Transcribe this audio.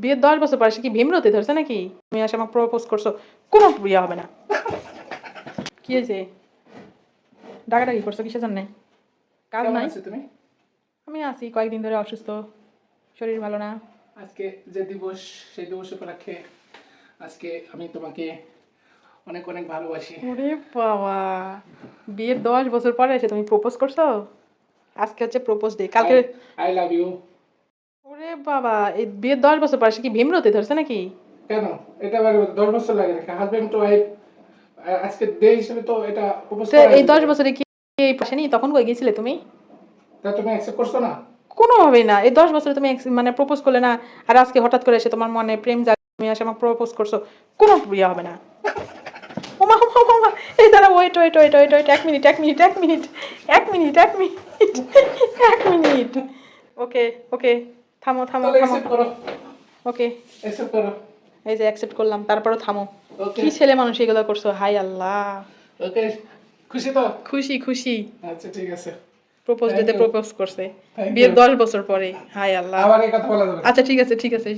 বিয়ের 10 বছর পরে সে কি ভীমরতি ধরছে নাকি? তুমি এসে আমাকে প্রপোজ করছো, কোনো বিয়ে হবে না। কি হয়েছে? ডাকাডাকি করছো কিসের জন্য? কাজ কেমন নাই? আছো তুমি? আমি আছি, কয়েকদিন ধরে অসুস্থ, শরীর ভালো না। আজকে যে দিবস, সেই দিবস উপলক্ষে আজকে আমি তোমাকে অনেক অনেক ভালোবাসি। ওরে বাবা, বিয়ের 10 বছর পরে এসে তুমি প্রপোজ করছো? আজকে হচ্ছে প্রপোজ ডে, কালকে। I love you. ওরে বাবা, এই বিয়ের 10 বছর পরে সে কি ভীমরতি ধরছে নাকি? কেন? এটা আবার 10 বছর লাগে নাকি? হাজবেন্ড টু ওয়াইফ আজকে ডে হিসেবে তো এটা প্রপোজ তো করা এই যেতে 10 বছরে কি এই পাশেনি? তখন কই গেছিলে তুমি? তা তুমি অ্যাকসেপ্ট করছো না? কোনোভাবেই না। এই 10 বছরে তুমি মানে প্রপোজ করলে না, আর আজকে হঠাৎ করে এসে তোমার মনে প্রেম জাগে, তুমি এসে আমাকে প্রপোজ করছো, কোনো বিয়ে হবে না। ওমা ওমা ওমা, এই দাঁড়া, wait wait wait wait wait, 1 minute 1 minute 1 minute 1 minute 1 minute 1 minute. Okay okay, থামো থামো তাহলে থামো। অ্যাকসেপ্ট করো, ওকে, অ্যাকসেপ্ট করো। এই যে অ্যাকসেপ্ট করলাম, তারপরও থামো। ওকে কি ছেলে মানুষ এগুলো করছো, হাই আল্লাহ। ওকে, খুশি তো? খুশি খুশি। আচ্ছা ঠিক আছে, প্রপোজ Thank ডেতে you. প্রপোজ করছে Thank বিয়ের you. 10 বছর পরে, হাই আল্লাহ। আবার এই কথা বলা যাবে না। আচ্ছা ঠিক আছে ঠিক আছে।